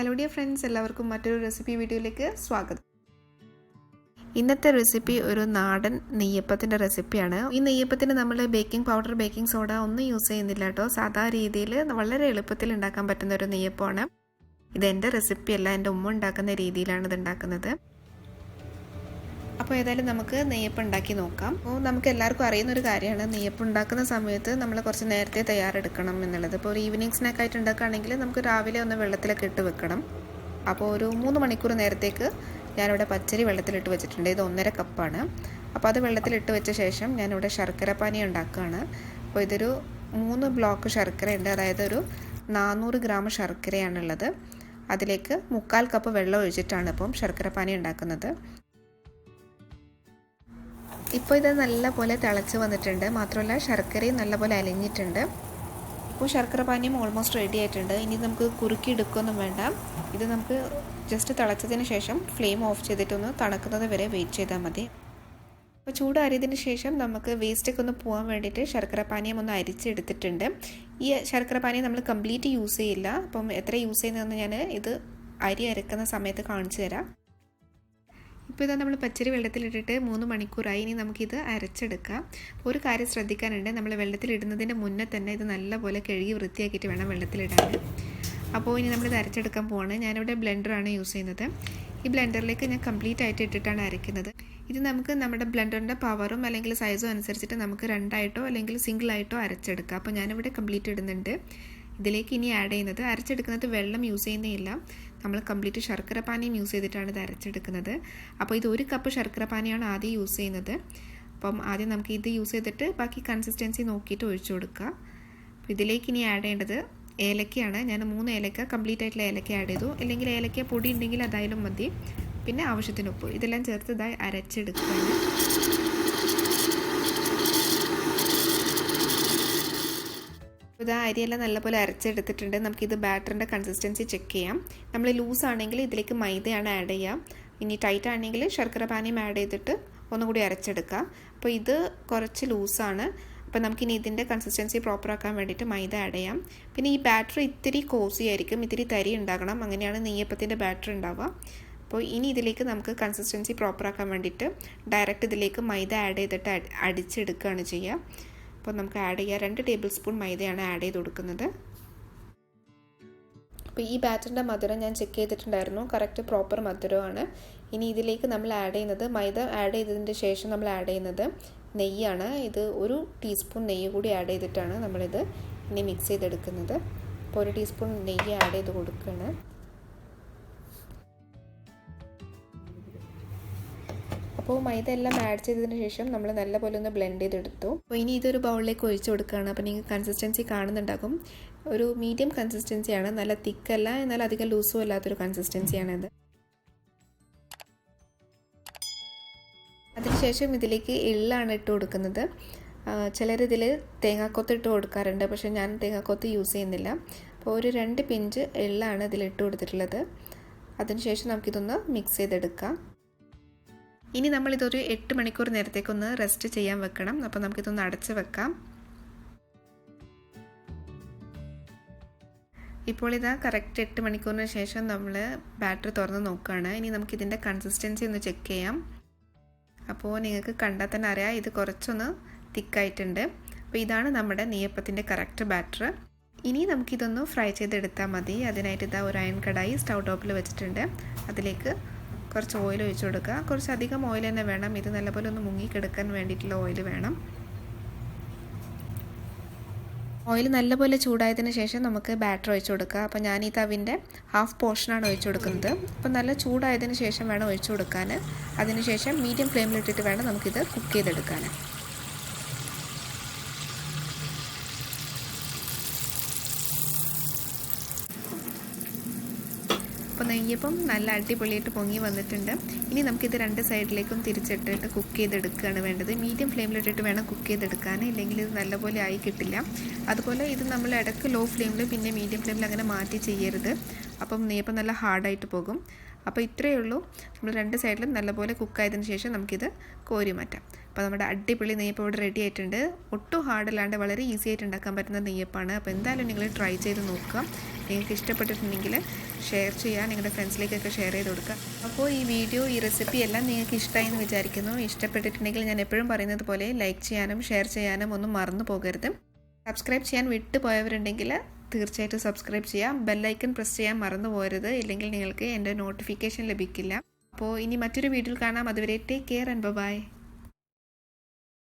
Hello dear friends, എല്ലാവർക്കും മറ്റൊരു recipe വീഡിയോയിലേക്ക് സ്വാഗതം. ഇന്നത്തെ റെസിപ്പി ഒരു നാടൻ നെയ്യപ്പത്തിൻ്റെ റെസിപ്പിയാണ്. ഈ നെയ്യപ്പത്തിന് നമ്മൾ ബേക്കിംഗ് പൗഡർ, ബേക്കിംഗ് സോഡ ഒന്നും യൂസ് ചെയ്യുന്നില്ല കേട്ടോ. സാധാ രീതിയിൽ വളരെ എളുപ്പത്തിൽ ഉണ്ടാക്കാൻ പറ്റുന്ന ഒരു നെയ്യപ്പമാണ്. ഇത് എൻ്റെ റെസിപ്പിയല്ല, എൻ്റെ ഉമ്മ ഉണ്ടാക്കുന്ന രീതിയിലാണ് ഇത് ഉണ്ടാക്കുന്നത്. അപ്പോൾ ഏതായാലും നമുക്ക് നെയ്യപ്പം ഉണ്ടാക്കി നോക്കാം. അപ്പോൾ നമുക്ക് എല്ലാവർക്കും അറിയുന്നൊരു കാര്യമാണ്, നെയ്യപ്പം ഉണ്ടാക്കുന്ന സമയത്ത് നമ്മൾ കുറച്ച് നേരത്തെ തയ്യാറെടുക്കണം എന്നുള്ളത്. ഇപ്പോൾ ഒരു ഈവനിങ് സ്നാക്കായിട്ട് ഉണ്ടാക്കുകയാണെങ്കിൽ നമുക്ക് രാവിലെ ഒന്ന് വെള്ളത്തിലൊക്കെ ഇട്ട് വെക്കണം. അപ്പോൾ ഒരു 3 മണിക്കൂർ നേരത്തേക്ക് ഞാനിവിടെ പച്ചരി വെള്ളത്തിലിട്ട് വെച്ചിട്ടുണ്ട്. ഇത് 1.5 കപ്പാണ്. അപ്പോൾ അത് വെള്ളത്തിലിട്ട് വെച്ച ശേഷം ഞാനിവിടെ ശർക്കര പാനി ഉണ്ടാക്കുകയാണ്. അപ്പോൾ ഇതൊരു 3 ബ്ലോക്ക് ശർക്കരയുണ്ട്, അതായത് ഒരു 400 ഗ്രാം ശർക്കരയാണുള്ളത്. അതിലേക്ക് 1/4 കപ്പ് വെള്ളം ഒഴിച്ചിട്ടാണ് ഇപ്പം ശർക്കര പാനി ഉണ്ടാക്കുന്നത്. ഇപ്പോൾ ഇത് നല്ലപോലെ തിളച്ച് വന്നിട്ടുണ്ട്. മാത്രമല്ല ശർക്കരയും നല്ലപോലെ അലിഞ്ഞിട്ടുണ്ട്. ഇപ്പോൾ ശർക്കര പാനിയും ഓൾമോസ്റ്റ് റെഡി ആയിട്ടുണ്ട്. ഇനി നമുക്ക് കുറുക്കി എടുക്കുകയൊന്നും വേണ്ട. ഇത് നമുക്ക് ജസ്റ്റ് തിളച്ചതിന് ശേഷം ഫ്ലെയിം ഓഫ് ചെയ്തിട്ടൊന്ന് തണുക്കുന്നത് വരെ വെയിറ്റ് ചെയ്താൽ മതി. അപ്പോൾ ചൂടാറിയതിന് ശേഷം നമുക്ക് വേസ്റ്റൊക്കെ ഒന്ന് പോകാൻ വേണ്ടിയിട്ട് ശർക്കര പാനിയം ഒന്ന് അരിച്ചെടുത്തിട്ടുണ്ട്. ഈ ശർക്കര പാനിയം നമ്മൾ കംപ്ലീറ്റ് യൂസ് ചെയ്യില്ല. അപ്പം എത്ര യൂസ് ചെയ്യുന്നതെന്ന് ഞാൻ ഇത് അരി അരക്കുന്ന സമയത്ത് കാണിച്ചു തരാം. ഇപ്പോൾ ഇതാ നമ്മൾ പച്ചരി വെള്ളത്തിലിട്ടിട്ട് 3 മണിക്കൂറായി. ഇനി നമുക്കിത് അരച്ചെടുക്കാം. ഒരു കാര്യം ശ്രദ്ധിക്കാനുണ്ട്, നമ്മൾ വെള്ളത്തിലിടുന്നതിൻ്റെ മുന്നേ തന്നെ ഇത് നല്ലപോലെ കഴുകി വൃത്തിയാക്കിയിട്ട് വേണം വെള്ളത്തിലിടാൻ. അപ്പോൾ ഇനി നമ്മളിത് അരച്ചെടുക്കാൻ പോവാണ്. ഞാനിവിടെ ബ്ലെൻഡറാണ് യൂസ് ചെയ്യുന്നത്. ഈ ബ്ലെൻഡറിലേക്ക് ഞാൻ കംപ്ലീറ്റ് ആയിട്ട് ഇട്ടിട്ടാണ് അരയ്ക്കുന്നത്. ഇത് നമുക്ക് നമ്മുടെ ബ്ലെൻഡറിൻ്റെ പവറും അല്ലെങ്കിൽ സൈസും അനുസരിച്ചിട്ട് നമുക്ക് 2ആയിട്ടോ അല്ലെങ്കിൽ സിംഗിളായിട്ടോ അരച്ചെടുക്കാം. അപ്പോൾ ഞാനിവിടെ കംപ്ലീറ്റ് ഇടുന്നുണ്ട്. ഇതിലേക്ക് ഇനി ആഡ് ചെയ്യുന്നത്, അരച്ചെടുക്കുന്നത് വെള്ളം യൂസ് ചെയ്യുന്നില്ല, നമ്മൾ കംപ്ലീറ്റ് ശർക്കര പാനിയും യൂസ് ചെയ്തിട്ടാണ് ഇത് അരച്ചെടുക്കുന്നത്. അപ്പോൾ ഇത് 1 കപ്പ് ശർക്കര പാനിയാണ് ആദ്യം യൂസ് ചെയ്യുന്നത്. അപ്പം ആദ്യം നമുക്ക് ഇത് യൂസ് ചെയ്തിട്ട് ബാക്കി കൺസിസ്റ്റൻസി നോക്കിയിട്ട് ഒഴിച്ചു കൊടുക്കുക. അപ്പോൾ ഇതിലേക്ക് ഇനി ആഡ് ചെയ്യേണ്ടത് ഏലക്കയാണ്. ഞാൻ 3 ഏലക്ക കംപ്ലീറ്റ് ആയിട്ടുള്ള ഏലക്ക ആഡ് ചെയ്തു, അല്ലെങ്കിൽ ഏലക്ക പൊടി ഉണ്ടെങ്കിൽ അതായാലും മതി. പിന്നെ ആവശ്യത്തിന് ഉപ്പ്, ഇതെല്ലാം ചേർത്ത് ഇതായി അരച്ചെടുക്കുകയാണ്. ഇത് അരിയെല്ലാം നല്ലപോലെ അരച്ചെടുത്തിട്ടുണ്ട്. നമുക്കിത് ബാറ്ററിൻ്റെ കൺസിസ്റ്റൻസി ചെക്ക് ചെയ്യാം. നമ്മൾ ലൂസ് ആണെങ്കിൽ ഇതിലേക്ക് മൈദയാണ് ആഡ് ചെയ്യുക. ഇനി ടൈറ്റ് ആണെങ്കിൽ ശർക്കര പാനിയും ആഡ് ചെയ്തിട്ട് ഒന്നുകൂടി അരച്ചെടുക്കുക. അപ്പോൾ ഇത് കുറച്ച് ലൂസാണ്. അപ്പോൾ നമുക്കിനി ഇതിൻ്റെ കൺസിസ്റ്റൻസി പ്രോപ്പർ ആക്കാൻ വേണ്ടിയിട്ട് മൈദ ആഡ് ചെയ്യാം. പിന്നെ ഈ ബാറ്റർ ഇത്തിരി കോസി ആയിരിക്കും, ഇത്തിരി തരി ഉണ്ടാകണം, അങ്ങനെയാണ് നെയ്യപ്പത്തിൻ്റെ ബാറ്റർ ഉണ്ടാവുക. അപ്പോൾ ഇനി ഇതിലേക്ക് നമുക്ക് കൺസിസ്റ്റൻസി പ്രോപ്പർ ആക്കാൻ വേണ്ടിയിട്ട് ഡയറക്റ്റ് ഇതിലേക്ക് മൈദ ആഡ് ചെയ്തിട്ട് അടിച്ചെടുക്കുകയാണ് ചെയ്യുക. അപ്പോൾ നമുക്ക് ആഡ് ചെയ്യാം. 2 ടേബിൾ സ്പൂൺ മൈദയാണ് ആഡ് ചെയ്ത് കൊടുക്കുന്നത്. അപ്പോൾ ഈ ബാറ്ററിൻ്റെ മധുരം ഞാൻ ചെക്ക് ചെയ്തിട്ടുണ്ടായിരുന്നു, കറക്റ്റ് പ്രോപ്പർ മധുരമാണ്. ഇനി ഇതിലേക്ക് നമ്മൾ ആഡ് ചെയ്യുന്നത്, മൈദ ആഡ് ചെയ്തതിൻ്റെ ശേഷം നമ്മൾ ആഡ് ചെയ്യുന്നത് നെയ്യാണ്. ഇത് 1 ടീസ്പൂൺ നെയ്യ് കൂടി ആഡ് ചെയ്തിട്ടാണ് നമ്മളിത് ഇനി മിക്സ് ചെയ്തെടുക്കുന്നത്. അപ്പോൾ 1 ടീസ്പൂൺ നെയ്യ് ആഡ് ചെയ്ത് കൊടുക്കുകയാണ്. അപ്പോൾ മൈദ എല്ലാം ആഡ് ചെയ്തതിന് ശേഷം നമ്മൾ നല്ലപോലെ ഒന്ന് ബ്ലെൻഡ് ചെയ്തെടുത്തു. അപ്പോൾ ഇനി ഇതൊരു ബൗളിലേക്ക് ഒഴിച്ച് കൊടുക്കുകയാണ്. അപ്പോൾ നിങ്ങൾക്ക് കൺസിസ്റ്റൻസി കാണുന്നുണ്ടാകും, ഒരു മീഡിയം കൺസിസ്റ്റൻസിയാണ്, നല്ല തിക്കല്ല എന്നാൽ അധികം ലൂസും അല്ലാത്തൊരു കൺസിസ്റ്റൻസിയാണിത്. അതിനുശേഷം ഇതിലേക്ക് എള്ളാണ് ഇട്ട് കൊടുക്കുന്നത്. ചിലരിതിൽ തേങ്ങാക്കൊത്ത് ഇട്ട് കൊടുക്കാറുണ്ട്, പക്ഷേ ഞാൻ തേങ്ങാക്കൊത്ത് യൂസ് ചെയ്യുന്നില്ല. അപ്പോൾ ഒരു 2 പിഞ്ച് എള്ളാണ് ഇതിലിട്ട് കൊടുത്തിട്ടുള്ളത്. അതിനുശേഷം നമുക്കിതൊന്ന് മിക്സ് ചെയ്തെടുക്കാം. ഇനി നമ്മളിതൊരു 8 മണിക്കൂർ നേരത്തേക്കൊന്ന് റെസ്റ്റ് ചെയ്യാൻ വെക്കണം. അപ്പോൾ നമുക്കിതൊന്ന് അടച്ച് വെക്കാം. ഇപ്പോൾ ഇതാ കറക്റ്റ് 8 മണിക്കൂറിന് ശേഷം നമ്മൾ ബാറ്ററി തുറന്ന് നോക്കുകയാണ്. ഇനി നമുക്കിതിൻ്റെ കൺസിസ്റ്റൻസി ഒന്ന് ചെക്ക് ചെയ്യാം. അപ്പോൾ നിങ്ങൾക്ക് കണ്ടാൽ തന്നെ അറിയാം, ഇത് കുറച്ചൊന്ന് തിക്കായിട്ടുണ്ട്. അപ്പോൾ ഇതാണ് നമ്മുടെ നെയ്യപ്പത്തിൻ്റെ കറക്റ്റ് ബാറ്റർ. ഇനി നമുക്കിതൊന്ന് ഫ്രൈ ചെയ്തെടുത്താൽ മതി. അതിനായിട്ട് ഇതാ ഒരു അയൺ കടായി സ്റ്റൗ ടോപ്പിൽ വെച്ചിട്ടുണ്ട്. അതിലേക്ക് കുറച്ച് ഓയിൽ ഒഴിച്ച് കൊടുക്കുക. കുറച്ചധികം ഓയിൽ തന്നെ വേണം, ഇത് നല്ലപോലെ ഒന്ന് മുങ്ങിക്കെടുക്കാൻ വേണ്ടിയിട്ടുള്ള ഓയിൽ വേണം. ഓയിൽ നല്ലപോലെ ചൂടായതിന് ശേഷം നമുക്ക് ബാറ്റർ ഒഴിച്ച് കൊടുക്കുക. അപ്പോൾ ഞാൻ ഈ തവിൻ്റെ ഹാഫ് പോർഷനാണ് ഒഴിച്ച് കൊടുക്കുന്നത്. അപ്പോൾ നല്ല ചൂടായതിന് ശേഷം വേണം ഒഴിച്ച് കൊടുക്കാൻ. അതിനുശേഷം മീഡിയം ഫ്ലെയിമിലിട്ടിട്ട് വേണം നമുക്കിത് കുക്ക് ചെയ്തെടുക്കാൻ. അപ്പോൾ നെയ്യപ്പം നല്ല അടിപൊളിയായിട്ട് പൊങ്ങി വന്നിട്ടുണ്ട്. ഇനി നമുക്കിത് 2 സൈഡിലേക്കും തിരിച്ചിട്ടിട്ട് കുക്ക് ചെയ്തെടുക്കുകയാണ് വേണ്ടത്. മീഡിയം ഫ്ലെയിമിലിട്ടിട്ട് വേണം കുക്ക് ചെയ്തെടുക്കാൻ, ഇല്ലെങ്കിൽ ഇത് നല്ലപോലെ ആയി കിട്ടില്ല. അതുപോലെ ഇത് നമ്മൾ ഇടയ്ക്ക് ലോ ഫ്ലെയിമിൽ പിന്നെ മീഡിയം ഫ്ലെയിമിൽ അങ്ങനെ മാറ്റി ചെയ്യരുത്. അപ്പം നെയ്യപ്പം നല്ല ഹാർഡായിട്ട് പോകും. അപ്പോൾ ഇത്രയേ ഉള്ളൂ. നമ്മൾ 2 സൈഡിലും നല്ലപോലെ കുക്കായതിന് ശേഷം നമുക്കിത് കോരി മാറ്റാം. അപ്പോൾ നമ്മുടെ അടിപൊളി നെയ്യപ്പം ഇവിടെ റെഡി ആയിട്ടുണ്ട്. ഒട്ടും ഹാർഡല്ലാണ്ട് വളരെ ഈസി ആയിട്ട് ഉണ്ടാക്കാൻ പറ്റുന്ന നെയ്യപ്പാണ്. അപ്പോൾ എന്തായാലും നിങ്ങൾ ട്രൈ ചെയ്ത് നോക്കുക. നിങ്ങൾക്ക് ഇഷ്ടപ്പെട്ടിട്ടുണ്ടെങ്കിൽ ഷെയർ ചെയ്യുക, നിങ്ങളുടെ ഫ്രണ്ട്സിലേക്കൊക്കെ ഷെയർ ചെയ്ത് കൊടുക്കുക. അപ്പോൾ ഈ വീഡിയോ, ഈ റെസിപ്പി എല്ലാം നിങ്ങൾക്ക് ഇഷ്ടമായി എന്ന് വിചാരിക്കുന്നു. ഇഷ്ടപ്പെട്ടിട്ടുണ്ടെങ്കിൽ ഞാൻ എപ്പോഴും പറയുന്നത് പോലെ ലൈക്ക് ചെയ്യാനും ഷെയർ ചെയ്യാനും ഒന്നും മറന്നു പോകരുത്. സബ്സ്ക്രൈബ് ചെയ്യാൻ വിട്ടുപോയവരുണ്ടെങ്കിൽ തീർച്ചയായിട്ടും സബ്സ്ക്രൈബ് ചെയ്യാം. ബെല്ലൈക്കൺ പ്രസ് ചെയ്യാൻ മറന്നു പോകരുത്, ഇല്ലെങ്കിൽ നിങ്ങൾക്ക് എൻ്റെ നോട്ടിഫിക്കേഷൻ ലഭിക്കില്ല. അപ്പോൾ ഇനി മറ്റൊരു വീഡിയോയിൽ കാണാം. അതുവരെ ടേക്ക് കെയർ ആൻഡ് ബൈ.